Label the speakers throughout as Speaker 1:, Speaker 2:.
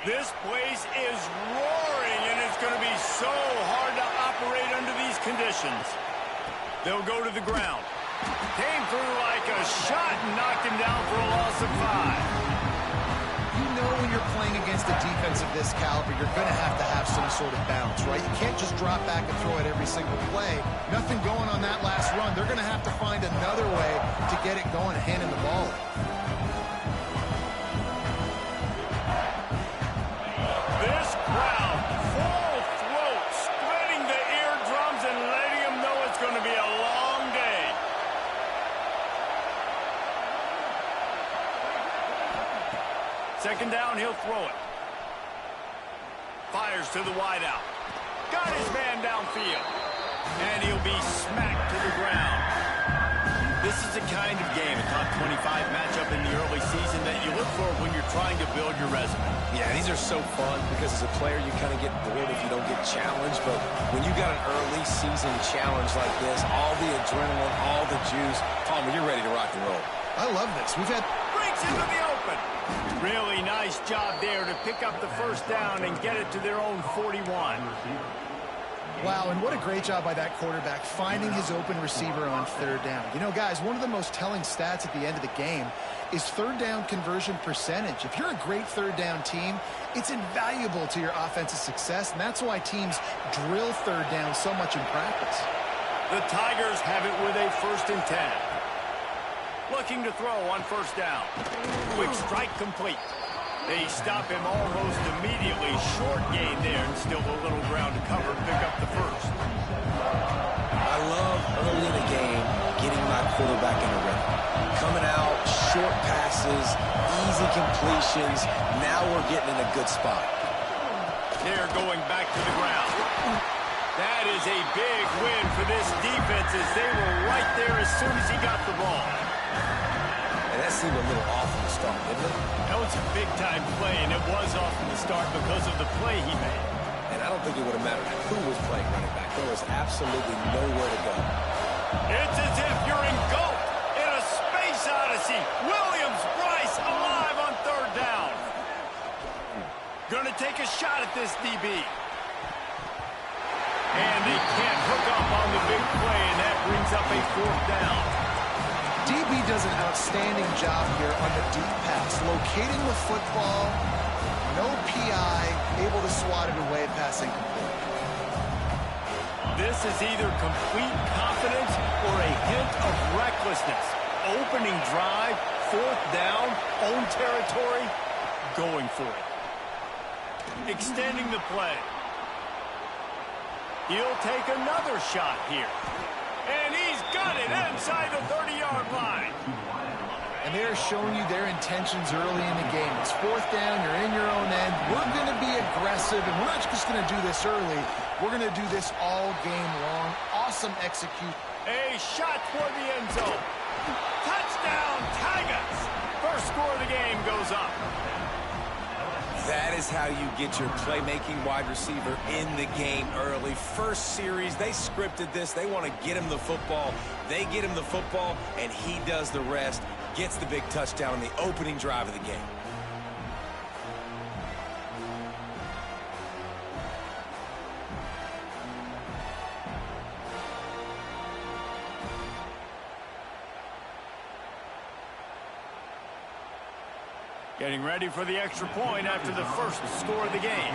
Speaker 1: This place is roaring, and it's going to be so hard to operate under these conditions. They'll go to the ground. Came through like a shot and knocked him down for a loss of 5.
Speaker 2: You know when you're playing against a defense of this caliber, you're going to have some sort of balance, right? You can't just drop back and throw it every single play. Nothing going on that last run. They're going to have to find another way to get it going, handing the ball.
Speaker 1: This crowd, full throat, splitting the eardrums and letting them know it's going to be a long day. Second down, he'll throw it. Fires to the wideout. Got his man downfield. And he'll be smacked to the ground. This is the kind of game, a top 25 matchup in the early season, that you look for when you're trying to build your resume.
Speaker 3: Yeah, these are so fun because as a player, you kind of get bored if you don't get challenged. But when you got an early season challenge like this, all the adrenaline, all the juice, Palmer, you're ready to rock and roll.
Speaker 2: I love this. We've had...
Speaker 1: Breaks into the open. Really nice job there to pick up the first down and get it to their own 41.
Speaker 2: Wow, and what a great job by that quarterback finding his open receiver on third down. You know, guys, one of the most telling stats at the end of the game is third down conversion percentage. If you're a great third down team, it's invaluable to your offensive success, and that's why teams drill third down so much in practice.
Speaker 1: The Tigers have it with a 1st and 10. Looking to throw on first down. Quick strike complete. They stop him almost immediately. Short gain there, and still a little ground to cover. Pick up the first.
Speaker 3: I love early in the game getting my quarterback in a rhythm. Coming out, short passes, easy completions. Now we're getting in a good spot.
Speaker 1: They're going back to the ground. That is a big win for this defense, as they were right there as soon as he got the ball.
Speaker 3: And that seemed a little off in the start, didn't it?
Speaker 1: That was a big-time play, and it was off in the start because of the play he made.
Speaker 3: And I don't think it would have mattered who was playing running back. There was absolutely nowhere to go.
Speaker 1: It's as if you're engulfed in a space odyssey. Williams-Brice alive on third down. Gonna take a shot at this DB. And they can't hook up on the big play, and that brings up a 4th down.
Speaker 2: DB does an outstanding job here on the deep pass, locating the football, no PI, able to swat it away, pass incomplete.
Speaker 1: This is either complete confidence or a hint of recklessness. Opening drive, 4th down, own territory, going for it. Extending the play. He'll take another shot here. And he's got it inside the 30-yard line.
Speaker 2: And they're showing you their intentions early in the game. It's 4th down, you're in your own end. We're going to be aggressive, and we're not just going to do this early. We're going to do this all game long. Awesome execute.
Speaker 1: A shot toward the end zone. Touchdown, Tigers. First score of the game goes up.
Speaker 3: That is how you get your playmaking wide receiver in the game early. First series, they scripted this. They want to get him the football. They get him the football, and he does the rest. Gets the big touchdown on the opening drive of the game.
Speaker 1: Getting ready for the extra point after the first score of the game.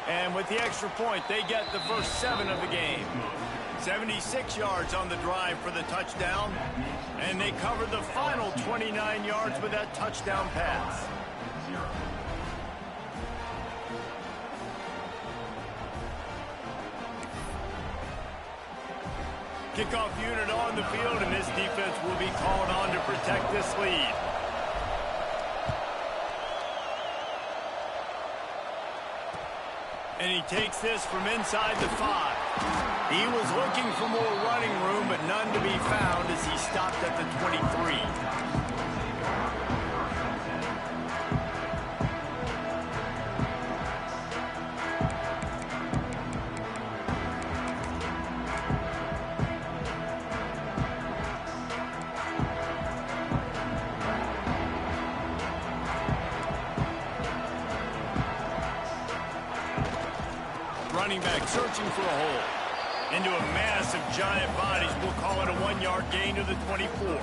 Speaker 1: And with the extra point, they get the first 7 of the game. 76 yards on the drive for the touchdown. And they cover the final 29 yards with that touchdown pass. Kickoff unit on the field, and this defense will be called on to protect this lead. And he takes this from inside the 5. He was looking for more running room, but none to be found as he stopped at the 23. searching for a hole. Into a mass of giant bodies, we'll call it a 1-yard gain to the 24.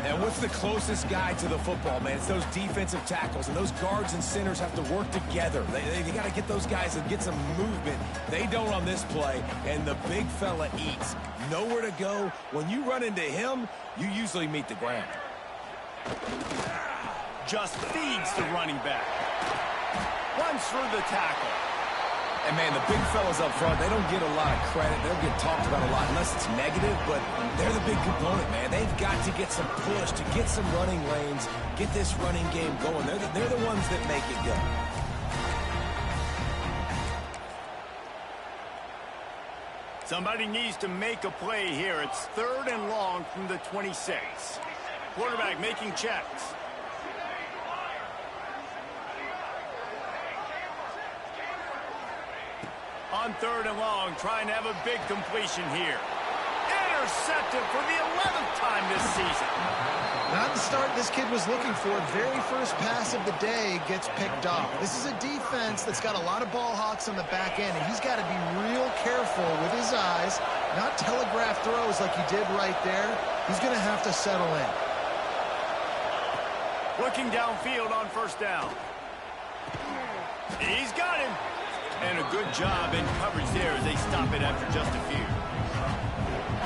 Speaker 3: And what's the closest guy to the football, man? It's those defensive tackles, and those guards and centers have to work together. They got to get those guys and get some movement. They don't on this play, and the big fella eats. Nowhere to go. When you run into him, you usually meet the ground.
Speaker 1: Just feeds the running back. Runs through the tackle.
Speaker 3: And, man, the big fellas up front, they don't get a lot of credit. They don't get talked about a lot unless it's negative, but they're the big component, man. They've got to get some push, to get some running lanes, get this running game going. They're the ones that make it go.
Speaker 1: Somebody needs to make a play here. It's 3rd and long from the 26. Quarterback making checks. On 3rd and long, trying to have a big completion here. Intercepted for the 11th time this season.
Speaker 2: Not the start this kid was looking for. Very first pass of the day gets picked off. This is a defense that's got a lot of ball hawks on the back end, and he's got to be real careful with his eyes, not telegraph throws like he did right there. He's going to have to settle in.
Speaker 1: Looking downfield on 1st down. He's got him. And a good job in coverage there as they stop it after just a few.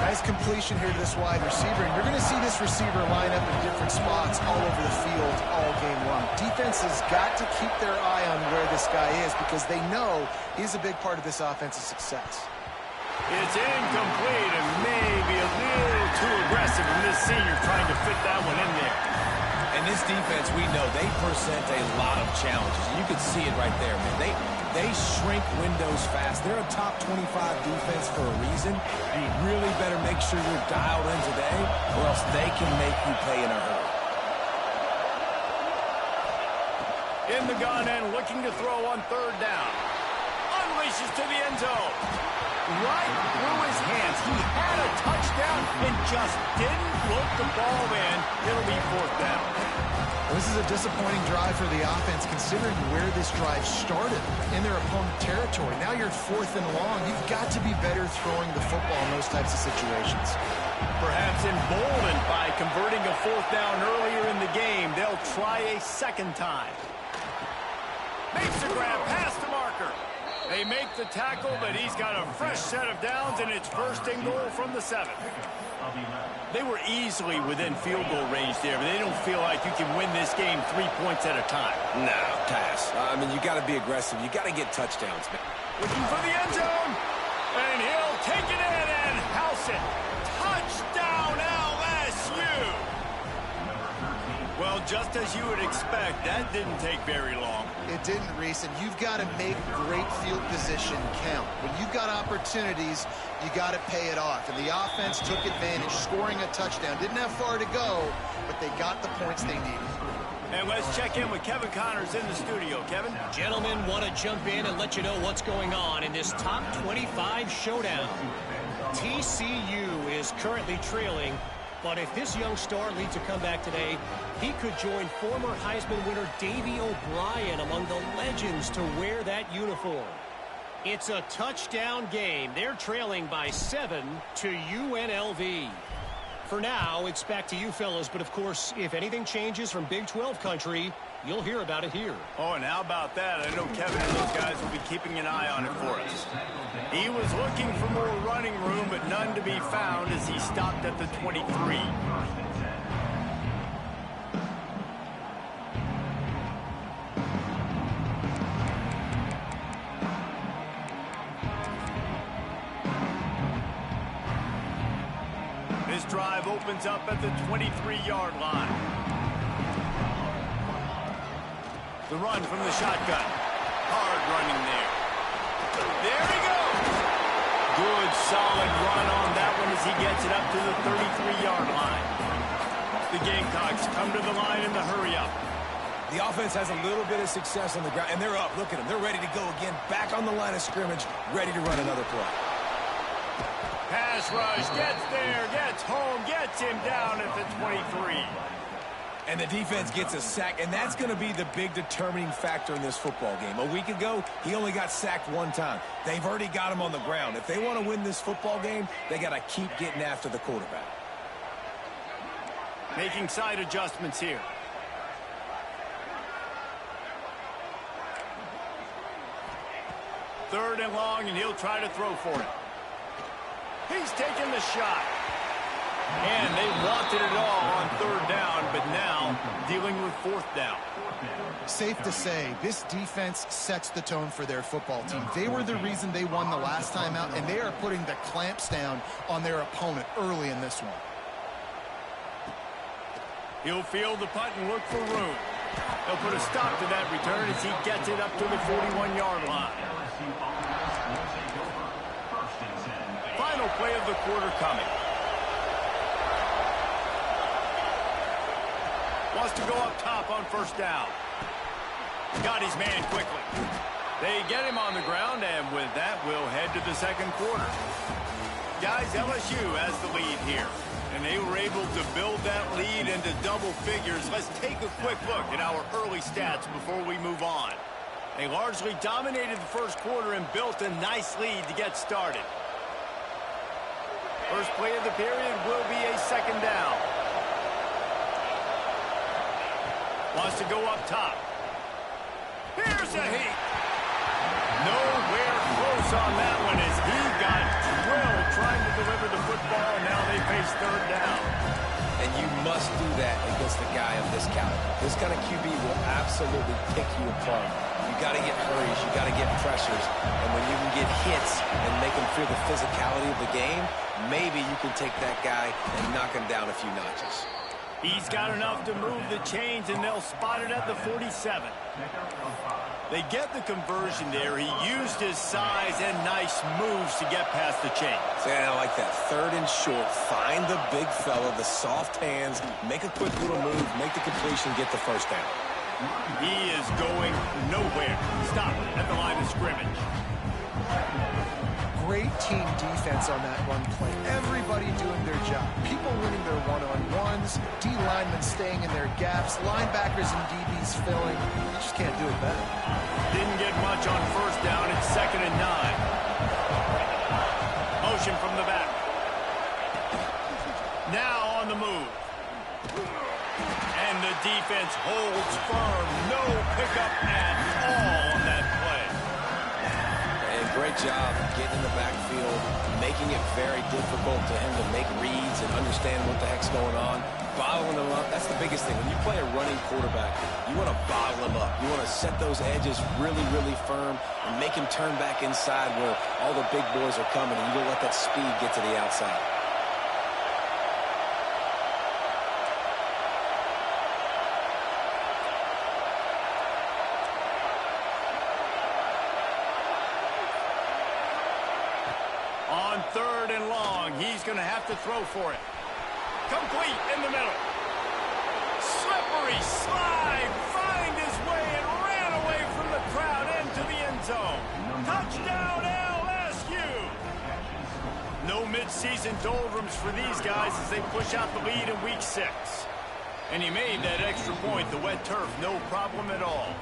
Speaker 2: Nice completion here to this wide receiver. And you're going to see this receiver line up in different spots all over the field all game long. Defense has got to keep their eye on where this guy is because they know he's a big part of this offense's success.
Speaker 1: It's incomplete and maybe a little too aggressive from this senior trying to fit that one in there.
Speaker 3: And this defense, we know, they present a lot of challenges. You can see it right there, man. They shrink windows fast. They're a top 25 defense for a reason. You really better make sure you're dialed in today, or else they can make you pay in a hurry.
Speaker 1: In the gun and looking to throw on 3rd down. Unleashes to the end zone. Right through his hands. He had a touchdown and just didn't look the ball in. It'll be 4th down.
Speaker 2: This is a disappointing drive for the offense considering where this drive started in their opponent territory. Now you're 4th and long. You've got to be better throwing the football in those types of situations.
Speaker 1: Perhaps emboldened by converting a 4th down earlier in the game, they'll try a 2nd time. Makes the grab past the marker. They make the tackle, but he's got a fresh set of downs, and it's 1st and goal from the 7. They were easily within field goal range there, but they don't feel like you can win this game 3 points at a time.
Speaker 3: No, pass. I mean, you got to be aggressive. You got to get touchdowns, man.
Speaker 1: Looking for the end zone, and he'll take it in and house it. Touchdown, LSU! Well, just as you would expect, that didn't take very long.
Speaker 2: It didn't, Reese, and you've got to make great field position count. When you've got opportunities, you got to pay it off. And the offense took advantage, scoring a touchdown. Didn't have far to go, but they got the points they needed.
Speaker 1: And let's check in with Kevin Connors in the studio. Kevin?
Speaker 4: Gentlemen, want to jump in and let you know what's going on in this top 25 showdown. TCU is currently trailing, but if this young star leads a comeback today, he could join former Heisman winner Davey O'Brien among the legends to wear that uniform. It's a touchdown game. They're trailing by 7 to UNLV. For now, it's back to you fellas, but of course, if anything changes from Big 12 country, you'll hear about it here.
Speaker 1: Oh, and how about that? I know Kevin and those guys will be keeping an eye on it for us. He was looking for more running room, but none to be found as he stopped at the 23. This drive opens up at the 23-yard line. The run from the shotgun. Hard running there. There he goes. Good, solid run on that one as he gets it up to the 33-yard line. The Gamecocks come to the line in the hurry-up.
Speaker 3: The offense has a little bit of success on the ground, and they're up. Look at them. They're ready to go again. Back on the line of scrimmage, ready to run another play.
Speaker 1: Pass rush, gets there, gets home, gets him down at the 23.
Speaker 3: And the defense gets a sack, and that's going to be the big determining factor in this football game. A week ago, he only got sacked one time. They've already got him on the ground. If they want to win this football game, they got to keep getting after the quarterback.
Speaker 1: Making side adjustments here. Third and long, and he'll try to throw for it. He's taking the shot. And they wanted it all on third down, but now dealing with fourth down.
Speaker 2: Safe to say, this defense sets the tone for their football team. They were the reason they won the last time out, and they are putting the clamps down on their opponent early in this one.
Speaker 1: He'll field the punt and look for room. He'll put a stop to that return as he gets it up to the 41-yard line. Final play of the quarter coming. Wants to go up top on first down. Got his man quickly. They get him on the ground, and with that, we'll head to the second quarter. Guys, LSU has the lead here, and they were able to build that lead into double figures. Let's take a quick look at our early stats before we move on. They largely dominated the first quarter and built a nice lead to get started. First play of the period will be a second down. Wants to go up top. Here's a heat. Nowhere close on that one as he got drilled trying to deliver the football. Now they face third down.
Speaker 3: And you must do that against a guy of this caliber. This kind of QB will absolutely pick you apart. You got to get hurries. You got to get pressures. And when you can get hits and make him feel the physicality of the game, maybe you can take that guy and knock him down a few notches.
Speaker 1: He's got enough to move the chains, and they'll spot it at the 47. They get the conversion there. He used his size and nice moves to get past the chain.
Speaker 3: See, I like that. Third and short. Find the big fella, the soft hands, make a quick little move, make the completion, get the first down.
Speaker 1: He is going nowhere. Stop at the line of scrimmage.
Speaker 2: Great team defense on that run play. Everybody doing their job. People winning their one-on-ones, D-linemen staying in their gaps, linebackers and DBs filling. You just can't do it better.
Speaker 1: Didn't get much on first down. It's 2nd and 9. Motion from the back. Now on the move. And the defense holds firm. No pickup at all on that play.
Speaker 3: Great job getting in the backfield, making it very difficult to him to make reads and understand what the heck's going on. Bottling him up, that's the biggest thing. When you play a running quarterback, you want to bottle him up. You want to set those edges really, really firm and make him turn back inside where all the big boys are coming, and you don't let that speed get to the outside.
Speaker 1: Third and long. He's going to have to throw for it. Complete in the middle. Slippery slide. Find his way and ran away from the crowd into the end zone. Touchdown LSU. No midseason doldrums for these guys as they push out the lead in week 6. And he made that extra point. The wet turf, no problem at all.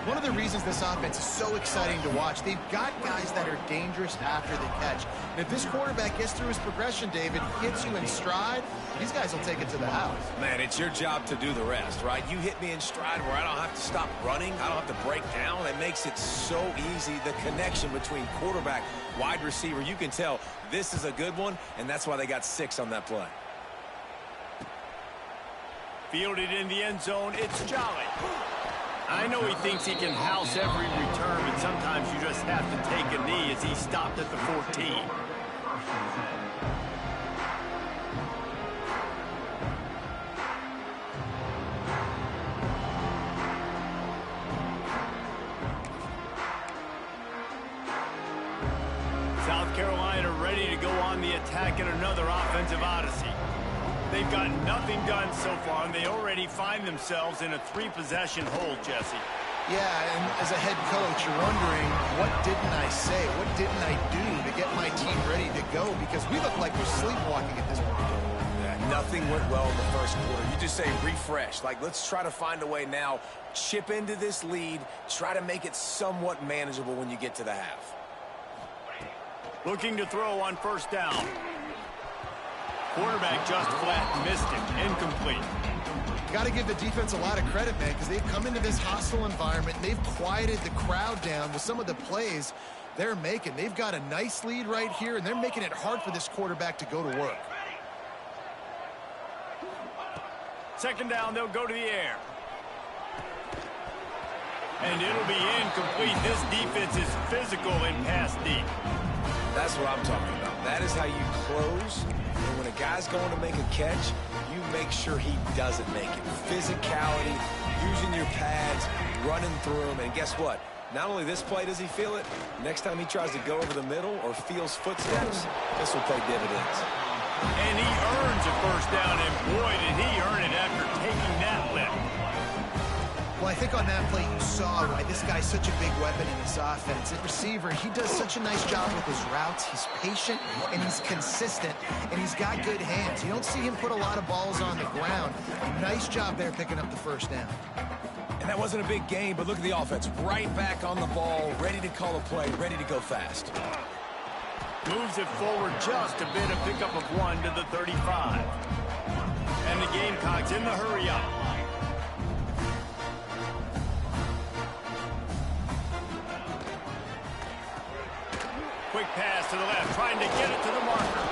Speaker 2: One of the reasons this offense is so exciting to watch, they've got guys that are dangerous after the catch. And if this quarterback gets through his progression, David, hits you in stride, these guys will take it to the house.
Speaker 3: Man, it's your job to do the rest, right? You hit me in stride where I don't have to stop running. I don't have to break down. It makes it so easy. The connection between quarterback, wide receiver, you can tell this is a good one, and that's why they got 6 on that play.
Speaker 1: Fielded in the end zone, it's Jolly. I know he thinks he can house every return, but sometimes you just have to take a knee as he stopped at the 14. South Carolina ready to go on the attack in another offensive odyssey. They've got nothing done so far, and they already find themselves in a 3-possession hole, Jesse.
Speaker 2: Yeah, and as a head coach, you're wondering, what didn't I say? What didn't I do to get my team ready to go? Because we look like we're sleepwalking at this point.
Speaker 3: Yeah, Nothing went well in the first quarter. You just say refresh. Like, let's try to find a way now. Chip into this lead. Try to make it somewhat manageable when you get to the half.
Speaker 1: Looking to throw on first down. Quarterback just flat missed it. Incomplete.
Speaker 2: Got to give the defense a lot of credit, man, because they've come into this hostile environment and they've quieted the crowd down with some of the plays they're making. They've got a nice lead right here, and they're making it hard for this quarterback to go to work.
Speaker 1: Second down, they'll go to the air. And it'll be incomplete. This defense is physical in pass deep.
Speaker 3: That's what I'm talking about. That is how you close. And when a guy's going to make a catch, you make sure he doesn't make it. Physicality, using your pads, running through them. And guess what? Not only this play does he feel it, next time he tries to go over the middle or feels footsteps, this will pay dividends.
Speaker 1: And he earns a first down, and boy, did he earn it after taking that lift.
Speaker 2: Well, I think on that play you saw why this guy's such a big weapon in this offense. At receiver, he does such a nice job with his routes. He's patient, and he's consistent, and he's got good hands. You don't see him put a lot of balls on the ground. Nice job there picking up the first down.
Speaker 3: And that wasn't a big game, but look at the offense. Right back on the ball, ready to call a play, ready to go fast.
Speaker 1: Moves it forward just a bit, a pickup of 1 to the 35. And the Gamecocks in the hurry up. Quick pass to the left, trying to get it to the marker.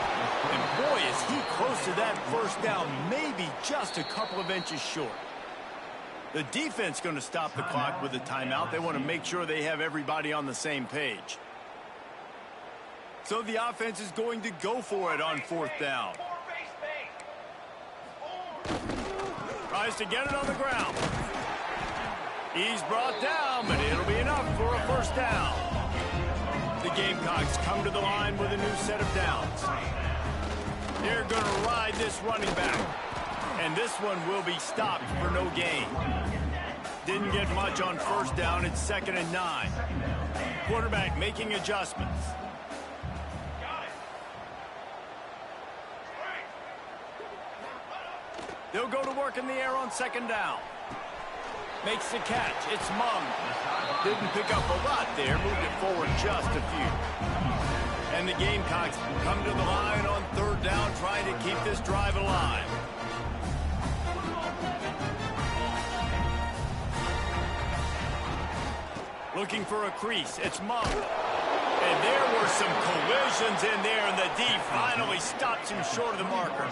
Speaker 1: And boy, is he close to that first down, maybe just a couple of inches short. The defense going to stop the clock with a timeout. They want to make sure they have everybody on the same page. So the offense is going to go for it on fourth down. Tries to get it on the ground. He's brought down, but it'll be enough for a first down. The Gamecocks come to the line with a new set of downs. They're going to ride this running back. And this one will be stopped for no gain. Didn't get much on first down. It's 2nd and 9. Quarterback making adjustments. They'll go to work in the air on second down. Makes the catch. It's Mung. Didn't pick up a lot there. Moved it forward just a few. And the Gamecocks come to the line on third down, trying to keep this drive alive. Looking for a crease. It's Mung. And there were some collisions in there, and the D finally stops him short of the marker.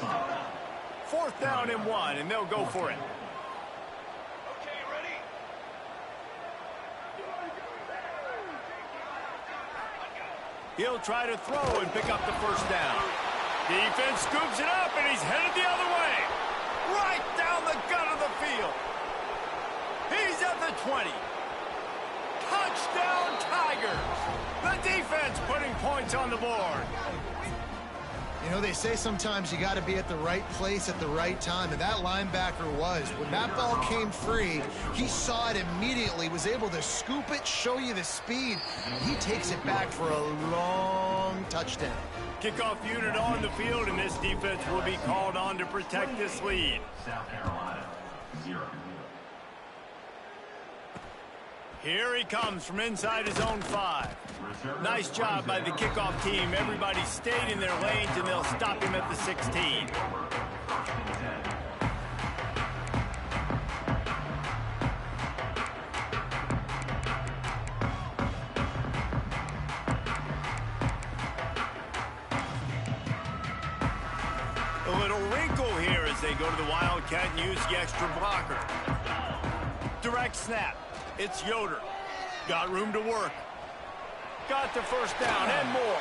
Speaker 1: 4th down and 1, and they'll go for it.
Speaker 5: Okay, ready?
Speaker 1: He'll try to throw and pick up the first down. Defense scoops it up, and he's headed the other way. Right down the gut of the field. He's at the 20. Touchdown, Tigers. The defense putting points on the board.
Speaker 2: You know, they say sometimes you got to be at the right place at the right time, and that linebacker was. When that ball came free, he saw it immediately, was able to scoop it, show you the speed. He takes it back for a long touchdown.
Speaker 1: Kickoff unit on the field, and this defense will be called on to protect this lead.
Speaker 5: South Carolina, 0.
Speaker 1: Here he comes from inside his own 5. Nice job by the kickoff team. Everybody stayed in their lanes, and they'll stop him at the 16. A little wrinkle here as they go to the Wildcat and use the extra blocker. Direct snap. It's Yoder. Got room to work. Got the first down and more.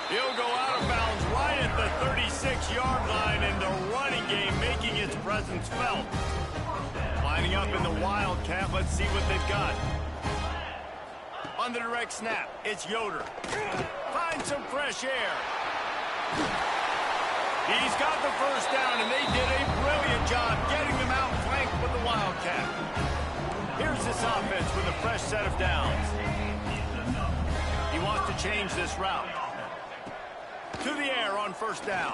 Speaker 1: He'll go out of bounds right at the 36-yard line, and the running game making its presence felt. Lining up in the Wildcat. Let's see what they've got. On the direct snap, it's Yoder. Find some fresh air. He's got the first down, and they did a brilliant job getting them out flanked with the Wildcat. Here's this offense with a fresh set of downs. He wants to change this route. To the air on first down.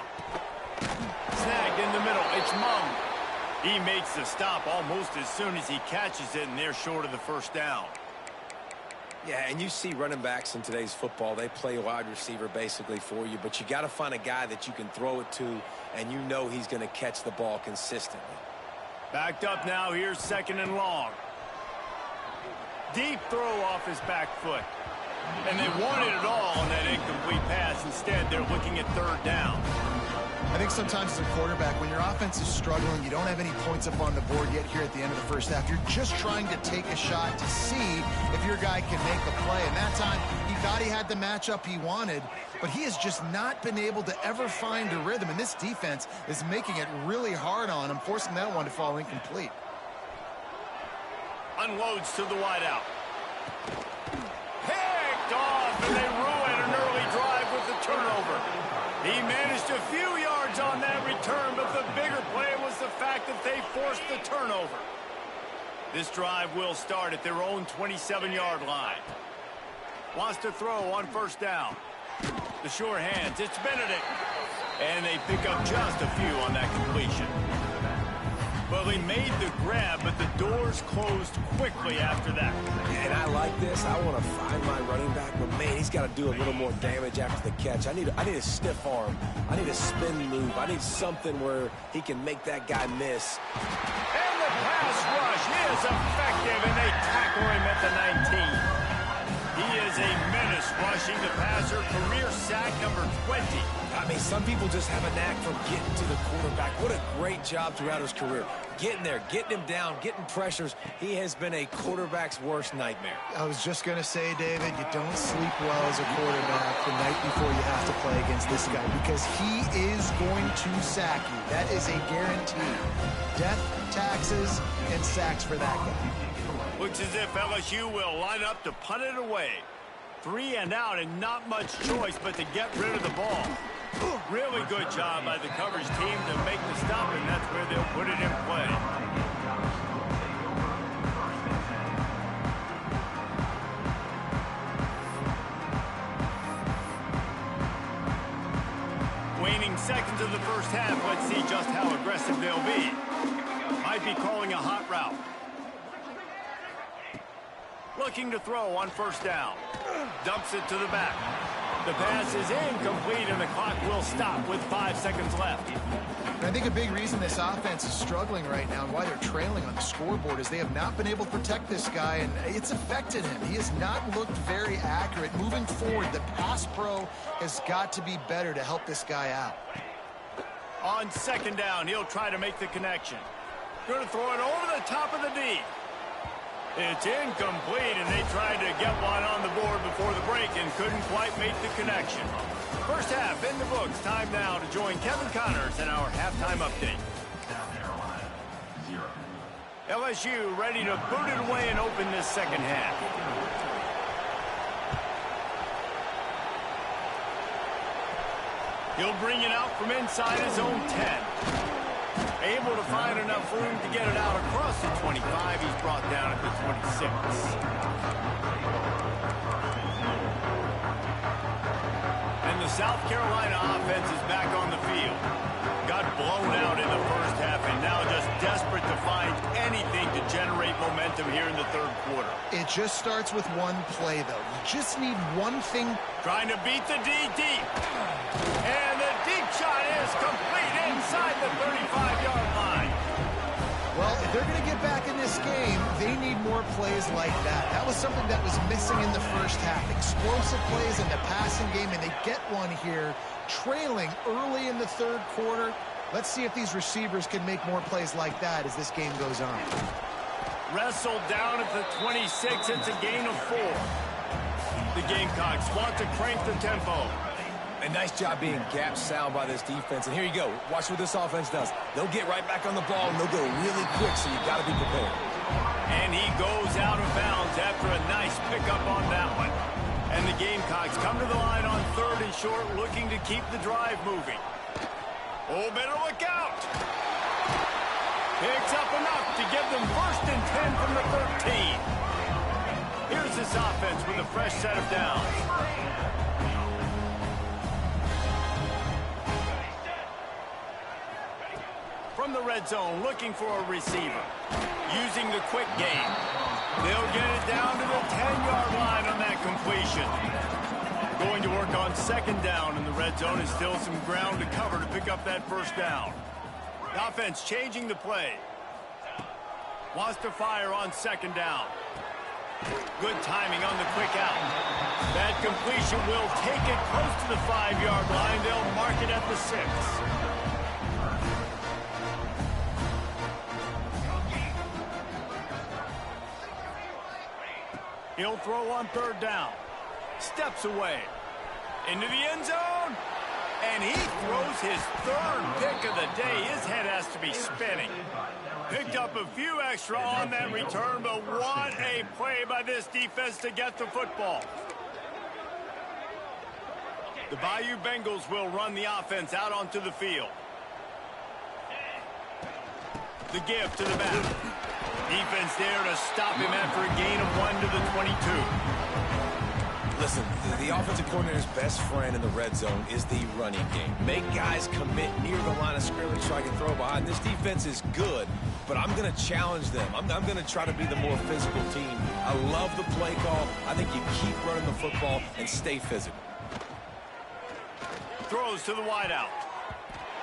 Speaker 1: snagged in the middle. It's Mung. He makes the stop almost as soon as he catches it, and they're short of the first down.
Speaker 3: Yeah, and you see running backs in today's football, they play wide receiver basically for you, but you got to find a guy that you can throw it to, and you know he's going to catch the ball consistently.
Speaker 1: Backed up now, here's 2nd and long. Deep throw off his back foot. And they wanted it all on that incomplete pass. Instead, they're looking at 3rd down.
Speaker 2: I think sometimes as a quarterback, when your offense is struggling, you don't have any points up on the board yet here at the end of the first half. You're just trying to take a shot to see if your guy can make a play. And that time, he thought he had the matchup he wanted, but he has just not been able to ever find a rhythm. And this defense is making it really hard on him, forcing that one to fall incomplete.
Speaker 1: Unloads to the wideout. Picked off, and they ruin an early drive with the turnover. He managed a few yards on that return, but the bigger play was the fact that they forced the turnover. This drive will start at their own 27-yard line. Wants to throw on 1st down. The sure hands, it's Benedict. And they pick up just a few on that completion. Well, he made the grab, but the doors closed quickly after that.
Speaker 3: And I like this. I want to find my running back, but man, he's got to do a little more damage after the catch. I need a stiff arm. I need a spin move. I need something where he can make that guy miss.
Speaker 1: And the pass rush is effective, and they tackle him at the 19. He is a menace rushing the passer, career sack number 20.
Speaker 3: I mean, some people just have a knack for getting to the quarterback. What a great job throughout his career. Getting there, getting him down, getting pressures. He has been a quarterback's worst nightmare.
Speaker 2: I was just going to say, David, you don't sleep well as a quarterback the night before you have to play against this guy because he is going to sack you. That is a guarantee. Death, taxes, and sacks for that guy.
Speaker 1: Looks as if LSU will line up to punt it away. 3 and out and not much choice but to get rid of the ball. Really good job by the coverage team to make the stop, and that's where they'll put it in play. Waning seconds of the first half. Let's see just how aggressive they'll be. Might be calling a hot route. Looking to throw on 1st down. Dumps it to the back. The pass is incomplete, and the clock will stop with 5 seconds left.
Speaker 2: And I think a big reason this offense is struggling right now and why they're trailing on the scoreboard is they have not been able to protect this guy, and it's affected him. He has not looked very accurate. Moving forward, the pass pro has got to be better to help this guy out.
Speaker 1: On 2nd down, he'll try to make the connection. Going to throw it over the top of the D. It's incomplete, and they tried to get one on the board before the break and couldn't quite make the connection. First half in the books. Time now to join Kevin Connors in our halftime update. LSU ready to boot it away and open this 2nd half. He'll bring it out from inside his own 10. Able to find enough room to get it out across the 25. He's brought down at the 26. And the South Carolina offense is back on the field. Got blown out in the first half and now just desperate to find anything to generate momentum here in the 3rd quarter.
Speaker 2: It just starts with one play, though. You just need one thing.
Speaker 1: Trying to beat the D deep. And the deep shot is complete inside the 35-yard line.
Speaker 2: Well, if they're going to get back in this game, they need more plays like that. That was something that was missing in the first half. Explosive plays in the passing game, and they get one here, trailing early in the 3rd quarter. Let's see if these receivers can make more plays like that as this game goes on.
Speaker 1: Wrestled down at the 26. It's a gain of 4. The Gamecocks want to crank the tempo.
Speaker 3: A nice job being gap sound by this defense. And here you go. Watch what this offense does. They'll get right back on the ball, and they'll go really quick, so you got to be prepared.
Speaker 1: And he goes out of bounds after a nice pickup on that one. And the Gamecocks come to the line on 3rd and short, looking to keep the drive moving. Oh, better look out. Picks up enough to give them 1st and 10 from the 13. Here's this offense with a fresh set of downs. the red zone, looking for a receiver. Using the quick game. They'll get it down to the 10-yard line on that completion. Going to work on second down in the red zone is still some ground to cover to pick up that first down. The offense changing the play. Wants to fire on second down. Good timing on the quick out. That completion will take it close to the 5-yard line. They'll mark it at the 6. He'll throw on third down. Steps away. Into the end zone. And he throws his third pick of the day. His head has to be spinning. Picked up a few extra on that return, but what a play by this defense to get the football. The Bayou Bengals will run the offense out onto the field. The give to the back. Defense there to stop him after a gain of 1 to the 22.
Speaker 3: Listen, the offensive coordinator's best friend in the red zone is the running game. Make guys commit near the line of scrimmage so I can throw behind. This defense is good, but I'm going to challenge them. I'm going to try to be the more physical team. I love the play call. I think you keep running the football and stay physical.
Speaker 1: Throws to the wideout.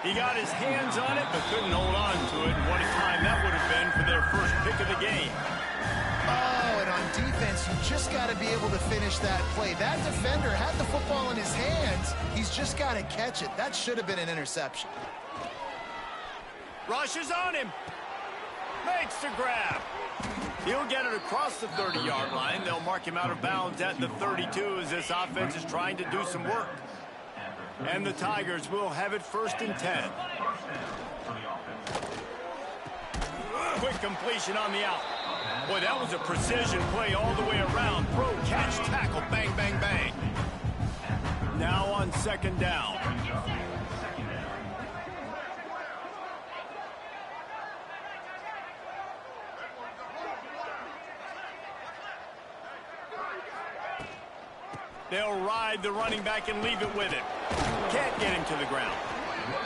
Speaker 1: He got his hands on it, but couldn't hold on to it. And what a time that would have been for their first pick of the game.
Speaker 2: Oh, and on defense, you just got to be able to finish that play. That defender had the football in his hands. He's just got to catch it. That should have been an interception.
Speaker 1: Rushes on him. Makes the grab. He'll get it across the 30-yard line. They'll mark him out of bounds at the 32 as this offense is trying to do some work. And the Tigers will have it 1st and 10. Quick completion on the out. Boy, that was a precision play all the way around. Throw, catch, tackle, bang, bang, bang. Now on second down. They'll ride the running back and leave it with him. Can't get him to the ground.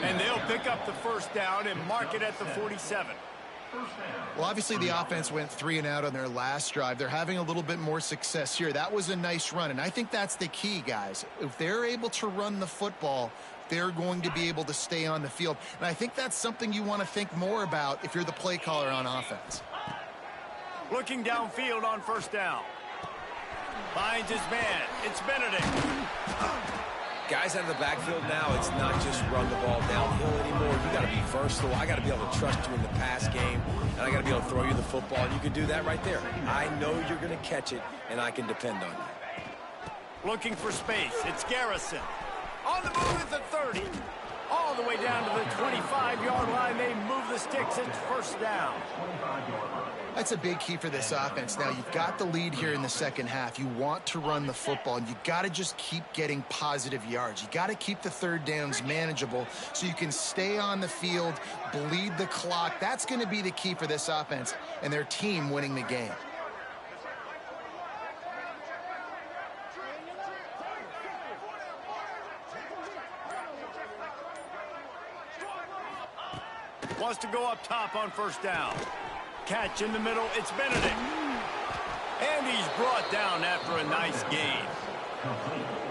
Speaker 1: And they'll pick up the first down and mark it at the 47.
Speaker 2: Well, obviously the offense went 3 and out on their last drive. They're having a little bit more success here. That was a nice run, and I think that's the key, guys. If they're able to run the football, they're going to be able to stay on the field. And I think that's something you want to think more about if you're the play caller on offense.
Speaker 1: Looking downfield on first down. Finds his man. It's Benedict.
Speaker 3: Guys out of the backfield now, it's not just run the ball downhill anymore. You got to be versatile. I got to be able to trust you in the pass game, and I got to be able to throw you the football, and you can do that right there. I know you're going to catch it, and I can depend on you.
Speaker 1: Looking for space. It's Garrison. On the move at the 30. All the way down to the 25-yard line. They move the sticks. It's first down.
Speaker 2: That's a big key for this offense. Now, you've got the lead here in the second half. You want to run the football, and you got to just keep getting positive yards. You got to keep the third downs manageable so you can stay on the field, bleed the clock. That's going to be the key for this offense and their team winning the game.
Speaker 1: Wants to go up top on first down. Catch in the middle. It's Benedict. And he's brought down after a nice gain.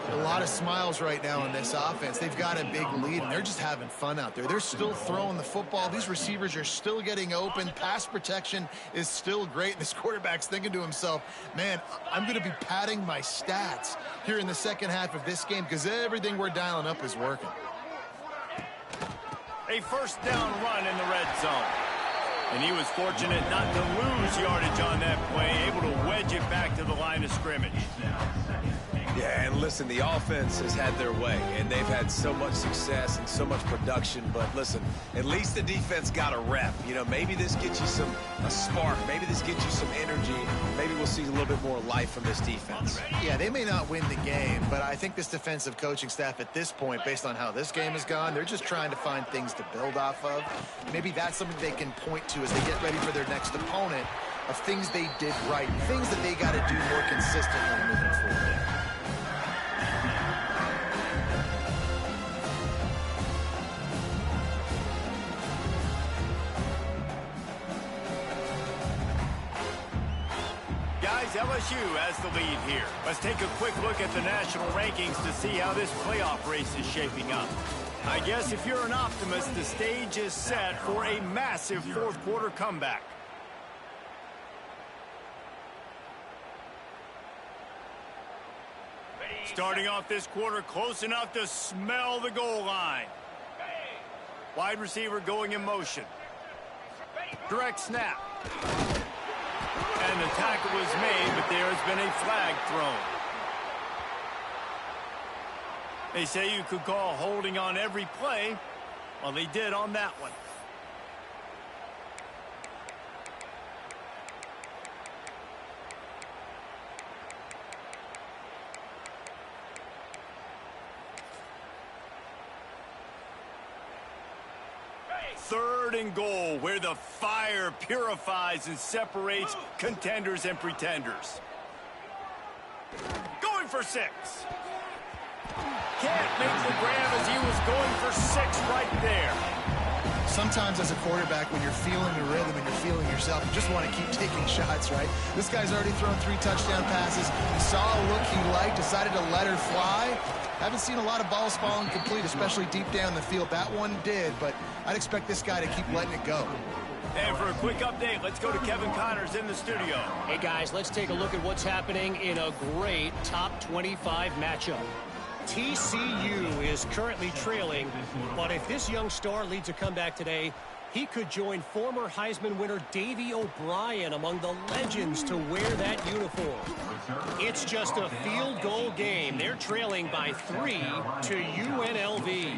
Speaker 2: A lot of smiles right now on this offense. They've got a big lead, and they're just having fun out there. They're still throwing the football. These receivers are still getting open. Pass protection is still great. This quarterback's thinking to himself, man, I'm going to be padding my stats here in the second half of this game because everything we're dialing up is working.
Speaker 1: A first down run in the red zone. And he was fortunate not to lose yardage on that play, able to wedge it back to the line of scrimmage.
Speaker 3: Yeah, and listen, the offense has had their way, and they've had so much success and so much production. But listen, at least the defense got a rep. You know, maybe this gets you a spark. Maybe this gets you some energy. Maybe we'll see a little bit more life from this defense.
Speaker 2: Yeah, they may not win the game, but I think this defensive coaching staff at this point, based on how this game has gone, they're just trying to find things to build off of. Maybe that's something they can point to as they get ready for their next opponent of things they did right, things that they got to do more consistently moving forward.
Speaker 1: LSU has the lead here. Let's take a quick look at the national rankings to see how this playoff race is shaping up. I guess if you're an optimist, the stage is set for a massive fourth quarter comeback. Starting off this quarter close enough to smell the goal line. Wide receiver going in motion. Direct snap. And the tackle was made, but there has been a flag thrown. They say you could call holding on every play. Well, they did on that one. Third and goal, where the fire purifies and separates contenders and pretenders. Going for 6. Can't make the grab as he was going for 6 right there.
Speaker 2: Sometimes as a quarterback, when you're feeling the rhythm and you're feeling yourself, you just want to keep taking shots, right? This guy's already thrown 3 touchdown passes. He saw a look he liked, decided to let her fly. Haven't seen a lot of balls falling complete, especially deep down the field. That one did, but I'd expect this guy to keep letting it go.
Speaker 1: And for a quick update, let's go to Kevin Connors in the studio.
Speaker 4: Hey, guys, let's take a look at what's happening in a great top 25 matchup. TCU is currently trailing, but if this young star leads a comeback today, he could join former Heisman winner Davey O'Brien among the legends to wear that uniform. It's just a field goal game. They're trailing by 3 to UNLV.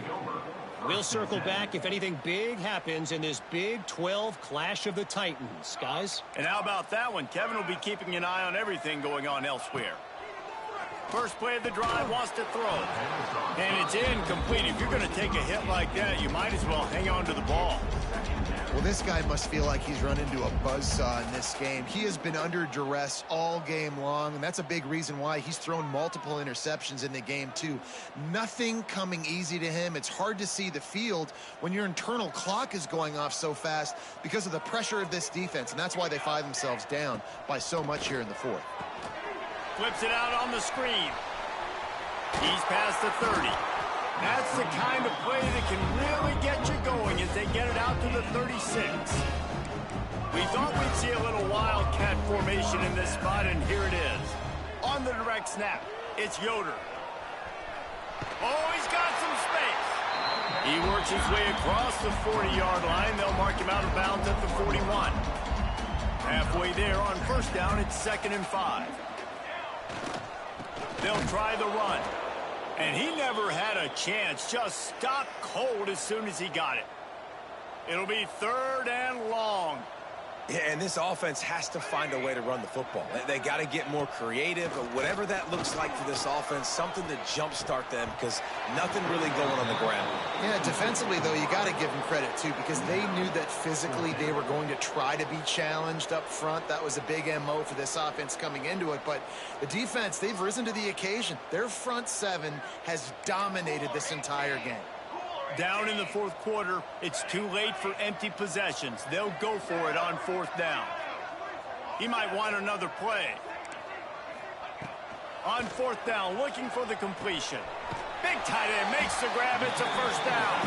Speaker 4: We'll circle back if anything big happens in this Big 12 clash of the Titans, guys.
Speaker 1: And how about that one? Kevin will be keeping an eye on everything going on elsewhere. First play of the drive, wants to throw. And it's incomplete. If you're going to take a hit like that, you might as well hang on to the ball.
Speaker 2: Well, this guy must feel like he's run into a buzzsaw in this game. He has been under duress all game long, and that's a big reason why he's thrown multiple interceptions in the game, too. Nothing coming easy to him. It's hard to see the field when your internal clock is going off so fast because of the pressure of this defense, and that's why they find themselves down by so much here in the fourth.
Speaker 1: Flips it out on the screen. He's past the 30. That's the kind of play that can really get you going as they get it out to the 36. We thought we'd see a little wildcat formation in this spot, and here it is. On the direct snap, it's Yoder. Oh, he's got some space. He works his way across the 40-yard line. They'll mark him out of bounds at the 41. Halfway there on first down, it's 2nd and 5. They'll try the run. And he never had a chance. Just stopped cold as soon as he got it. It'll be 3rd and long.
Speaker 3: Yeah, and this offense has to find a way to run the football. They got to get more creative, or whatever that looks like for this offense, something to jumpstart them, because nothing really going on the ground.
Speaker 2: Yeah, defensively, though, you got to give them credit, too, because they knew that physically they were going to try to be challenged up front. That was a big MO for this offense coming into it. But the defense, they've risen to the occasion. Their front 7 has dominated this entire game.
Speaker 1: Down in the fourth quarter, it's too late for empty possessions. They'll go for it on 4th down. He might want another play. On 4th down, looking for the completion. Big tight end makes the grab. It's a first down.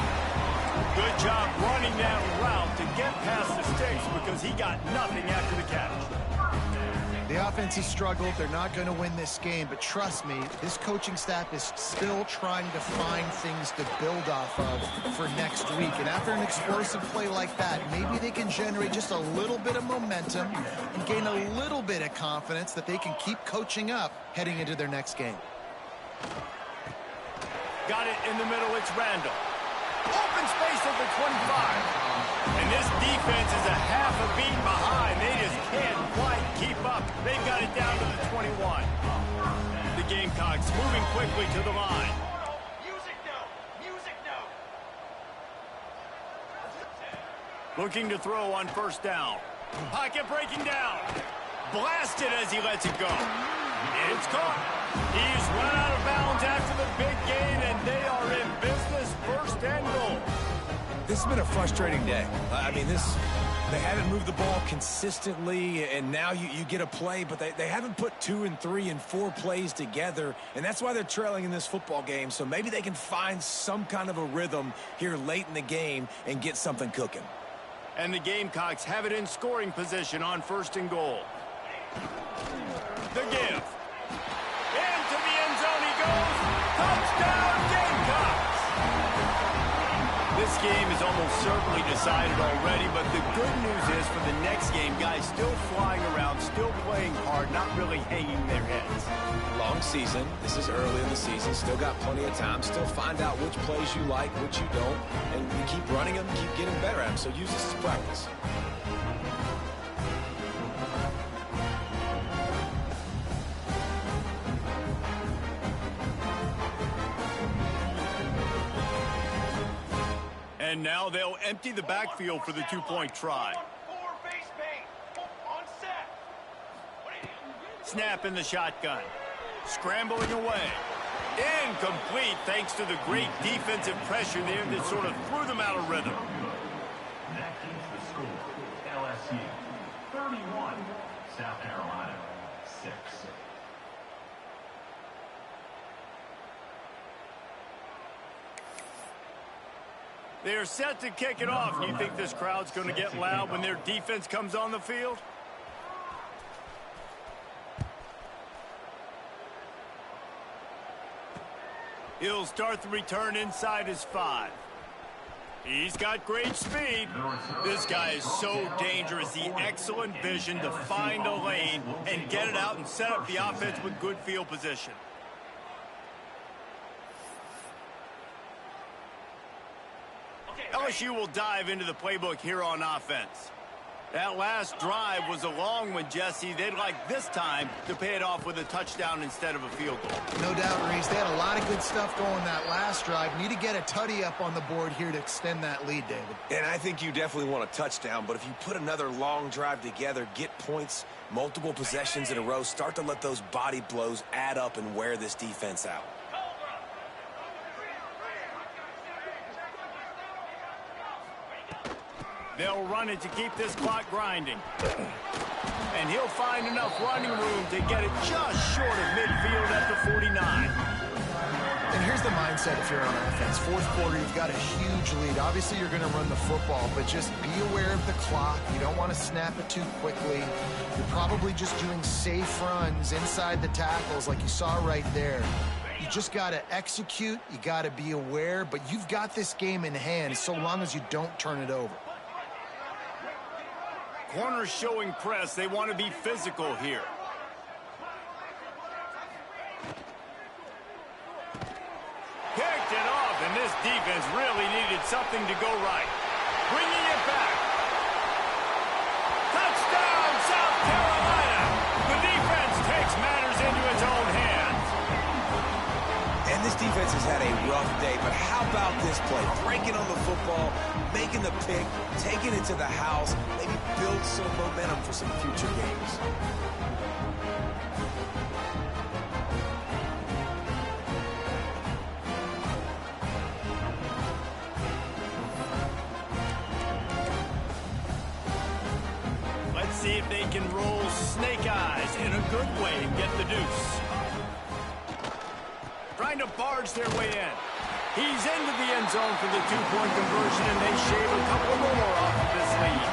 Speaker 1: Good job running that route to get past the sticks because he got nothing after the catch.
Speaker 2: The offense has struggled. They're not going to win this game, but trust me, this coaching staff is still trying to find things to build off of for next week. And after an explosive play like that, maybe they can generate just a little bit of momentum and gain a little bit of confidence that they can keep coaching up heading into their next game.
Speaker 1: Got it in the middle. It's Randall. Open space at the 25. And this defense is a half a beat behind. They just can't quite keep up. They've got it down to the 21. The Gamecocks moving quickly to the line.
Speaker 5: Music no! Music no!
Speaker 1: Looking to throw on first down. Pocket breaking down. Blasted as he lets it go. It's caught. He's run out of bounds after the big gain, and they are in business. 1st and goal.
Speaker 3: This has been a frustrating day. I mean, this They haven't moved the ball consistently, and now you get a play, but they haven't put 2 and 3 and 4 plays together, and that's why they're trailing in this football game. So maybe they can find some kind of a rhythm here late in the game and get something cooking.
Speaker 1: And the Gamecocks have it in scoring position on 1st and goal. The give. Into the end zone he goes. Touchdown, Gamecocks! This game is almost certainly decided already, but the good news is for the next game, guys still flying around, still playing hard, not really hanging their heads.
Speaker 3: Long season. This is early in the season. Still got plenty of time. Still find out which plays you like, which you don't, and you keep running them, keep getting better at them. So use this as practice.
Speaker 1: And now they'll empty the backfield for the 2-point try. Snap in the shotgun. Scrambling away. Incomplete thanks to the great defensive pressure there that sort of threw them out of rhythm.
Speaker 6: That keeps the score. LSU 31, South Carolina 6.
Speaker 1: They are set to kick it off. Do you think this crowd's going to get loud when their defense comes on the field? He'll start the return inside his 5. He's got great speed. This guy is so dangerous. The excellent vision to find a lane and get it out and set up the offense with good field position. LSU will dive into the playbook here on offense. That last drive was a long one, Jesse. They'd like this time to pay it off with a touchdown instead of a field goal.
Speaker 2: No doubt, Reese. They had a lot of good stuff going that last drive. Need to get a tutty up on the board here to extend that lead, David.
Speaker 3: And I think you definitely want a touchdown, but if you put another long drive together, get points, multiple possessions in a row, start to let those body blows add up and wear this defense out.
Speaker 1: They'll run it to keep this clock grinding. And he'll find enough running room to get it just short of midfield at the 49.
Speaker 2: And here's the mindset if you're on offense. 4th quarter, you've got a huge lead. Obviously, you're going to run the football, but just be aware of the clock. You don't want to snap it too quickly. You're probably just doing safe runs inside the tackles like you saw right there. You just got to execute. You got to be aware, but you've got this game in hand so long as you don't turn it over.
Speaker 1: Corners showing press. They want to be physical here. Picked it off, and this defense really needed something to go right. Bringing it back. Touchdown, South Carolina. The defense takes matters into its own hands.
Speaker 3: And this defense has had a rough day, but how about this play? Breaking on the football, making the pick, taking it to the house, maybe build some momentum for some future games.
Speaker 1: Let's see if they can roll snake eyes in a good way and get the deuce. Trying to barge their way in. He's into the end zone for the 2-point conversion, and they shave a couple more off of this lead.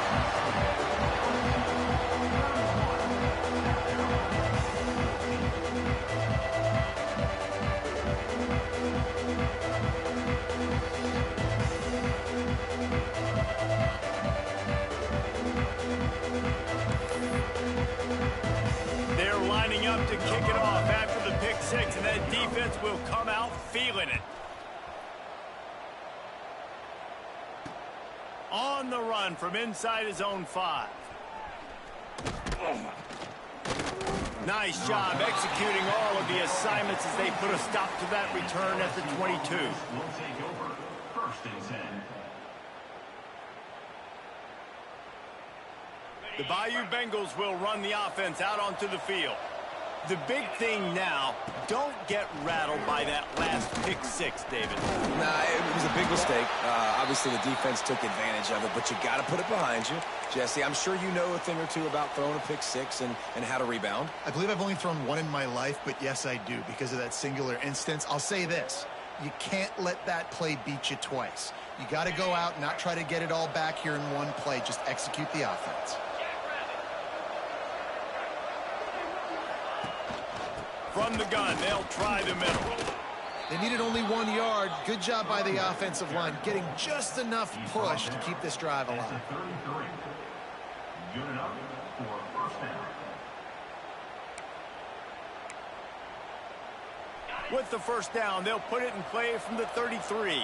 Speaker 1: They're lining up to kick it off after the pick 6, and that defense will come out feeling it. On the run from inside his own 5. Nice job executing all of the assignments as they put a stop to that return at the 22.
Speaker 6: Will take over 1st and 10.
Speaker 1: The Bayou Bengals will run the offense out onto the field. The big thing now, don't get rattled by that last pick six, David.
Speaker 3: Nah, it was a big mistake. Obviously, the defense took advantage of it, but you got to put it behind you. Jesse, I'm sure you know a thing or two about throwing a pick six and how to rebound.
Speaker 2: I believe I've only thrown one in my life, but yes, I do because of that singular instance. I'll say this. You can't let that play beat you twice. You got to go out and not try to get it all back here in one play. Just execute the offense.
Speaker 1: From the gun, they'll try the middle.
Speaker 2: They needed only 1 yard. Good job by the offensive line, getting just enough push to keep this drive alive.
Speaker 6: 33. Good enough for first down.
Speaker 1: With the first down, they'll put it in play from the 33.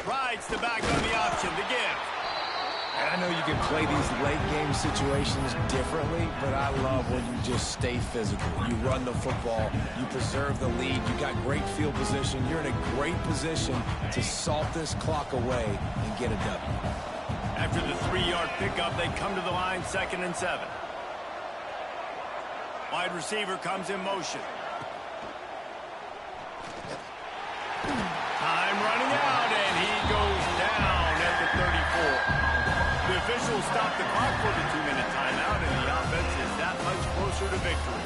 Speaker 1: Rides the back on the option to give.
Speaker 3: And I know you can play these late game situations differently, but I love when you just stay physical. You run the football, you preserve the lead, you got great field position. You're in a great position to salt this clock away and get a W.
Speaker 1: After the 3-yard pickup, they come to the line 2nd and 7. Wide receiver comes in motion. Time running out, and he goes down at the 34. The officials stop the clock for the 2-minute timeout, and the offense is that much closer to victory.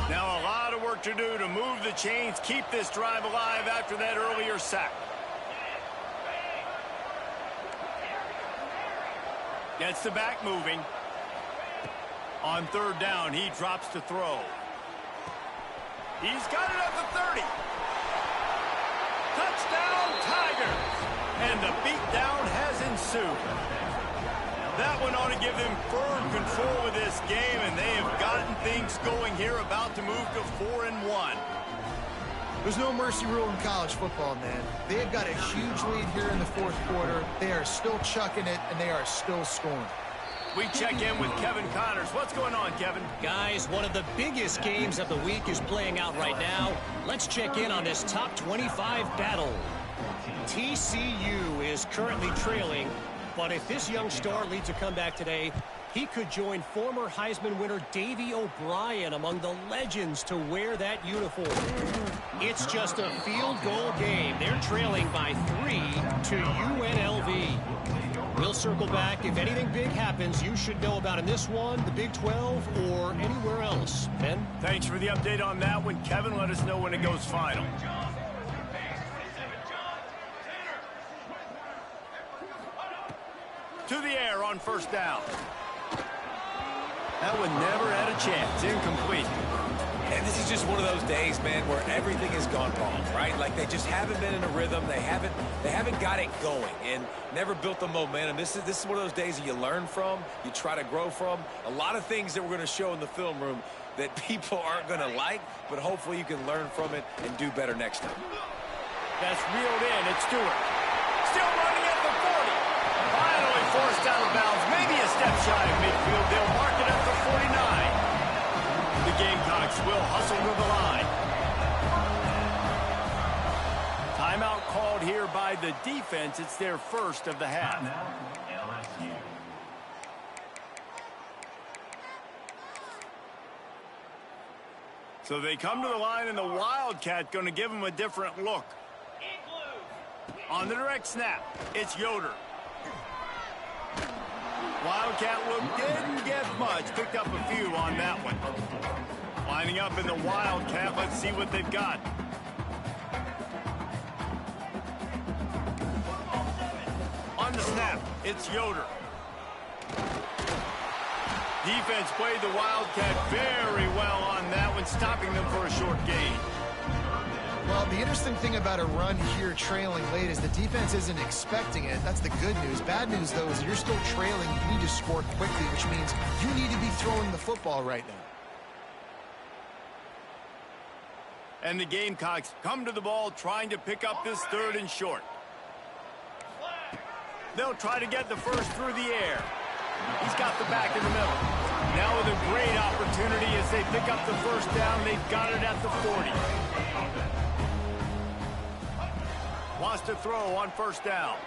Speaker 1: Now a lot of work to do to move the chains, keep this drive alive after that earlier sack. Gets the back moving. On 3rd down, he drops to throw. He's got it at the 30. Touchdown, Tigers! And the beatdown has ensued. That one ought to give them firm control of this game, and they have gotten things going here, about to move to 4-1.
Speaker 2: There's no mercy rule in college football, man. They have got a huge lead here in the 4th quarter. They are still chucking it, and they are still scoring.
Speaker 1: We check in with Kevin Connors. What's going on, Kevin?
Speaker 4: Guys, one of the biggest games of the week is playing out right now. Let's check in on this top 25 battle. TCU is currently trailing, but if this young star leads a comeback today, he could join former Heisman winner Davey O'Brien among the legends to wear that uniform. It's just a field goal game. They're trailing by 3 to UNLV. We'll circle back. If anything big happens, you should know about in this one, the Big 12, or anywhere else. Ben?
Speaker 1: Thanks for the update on that one, Kevin. Let us know when it goes final. To the air on 1st down. That one never had a chance. Incomplete.
Speaker 3: And this is just one of those days, man, where everything has gone wrong, right? Like they just haven't been in a rhythm. They haven't got it going and never built the momentum. This is one of those days that you learn from, you try to grow from. A lot of things that we're going to show in the film room that people aren't going to like, but hopefully you can learn from it and do better next time.
Speaker 1: That's reeled in. It's Stewart. Still running at the 40. Finally forced out of bounds. Maybe a step shy of midfield. They'll mark it at the 49. The Gamecocks will hustle to the line. Timeout called here by the defense. It's their first of the half.
Speaker 6: LSU.
Speaker 1: So they come to the line, and the Wildcat going to give them a different look. On the direct snap, it's Yoder. Wildcat look didn't get much. Picked up a few on that one. Lining up in the Wildcat. Let's see what they've got. On the snap, it's Yoder. Defense played the Wildcat very well on that one, stopping them for a short gain.
Speaker 2: Well, the interesting thing about a run here trailing late is the defense isn't expecting it. That's the good news. Bad news, though, is you're still trailing. You need to score quickly, which means you need to be throwing the football right now.
Speaker 1: And the Gamecocks come to the ball trying to pick up this 3rd and short. They'll try to get the first through the air. He's got the back in the middle. Now with a great opportunity as they pick up the first down. They've got it at the 40. Wants to throw on first down.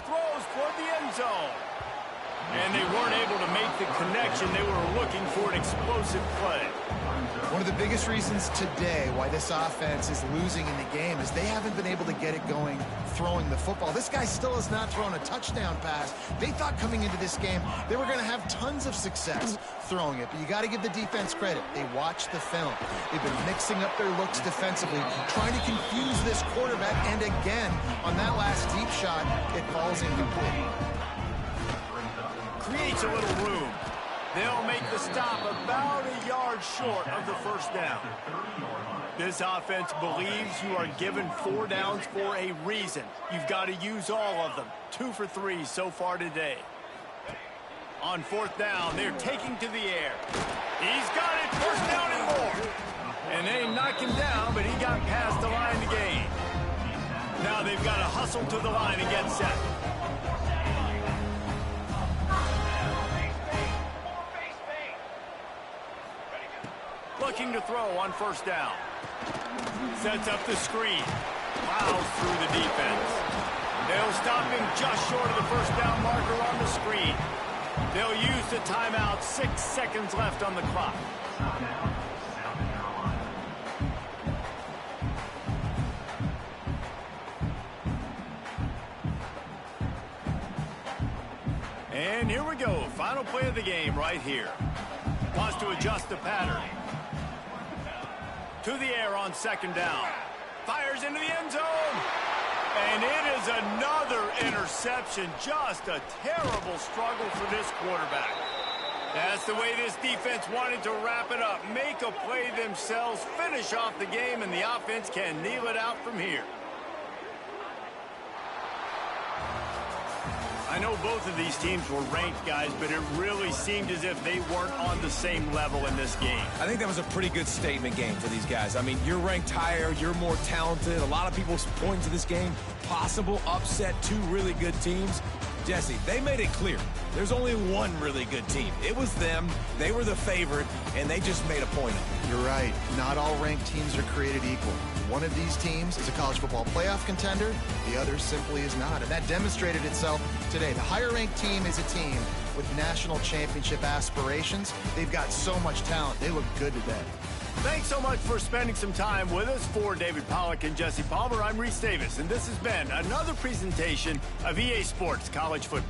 Speaker 1: Throws for the end zone. And they weren't able to make the connection. They were looking for an explosive play.
Speaker 2: One of the biggest reasons today why this offense is losing in the game is they haven't been able to get it going throwing the football. This guy still has not thrown a touchdown pass. They thought coming into this game they were going to have tons of success throwing it, but you got to give the defense credit. They watched the film. They've been mixing up their looks defensively, trying to confuse this quarterback, and again, on that last deep shot, it falls incomplete.
Speaker 1: Creates a little room. They'll make the stop about a yard short of the first down. This offense believes you are given 4 downs for a reason. You've got to use all of them. 2 for 3 so far today. On fourth down, they're taking to the air. He's got it, first down and more. And they knock him down, but he got past the line to gain. Now they've got to hustle to the line and get set. Looking to throw on first down. Sets up the screen. Plows through the defense. They'll stop him just short of the first down marker on the screen. They'll use the timeout. 6 seconds left on the clock. And here we go. Final play of the game right here. Wants to adjust the pattern. To the air on second down. Fires into the end zone. And it is another interception. Just a terrible struggle for this quarterback. That's the way this defense wanted to wrap it up. Make a play themselves, finish off the game, and the offense can kneel it out from here. I know both of these teams were ranked, guys, but it really seemed as if they weren't on the same level in this game.
Speaker 3: I think that was a pretty good statement game for these guys. I mean, you're ranked higher, you're more talented. A lot of people point to this game, possible upset, 2 really good teams. Jesse, they made it clear. There's only one really good team. It was them. They were the favorite, and they just made a point of it.
Speaker 2: You're right. Not all ranked teams are created equal. One of these teams is a college football playoff contender. The other simply is not. And that demonstrated itself today. The higher-ranked team is a team with national championship aspirations. They've got so much talent. They look good today.
Speaker 1: Thanks so much for spending some time with us. For David Pollack and Jesse Palmer, I'm Reese Davis, and this has been another presentation of EA Sports College Football.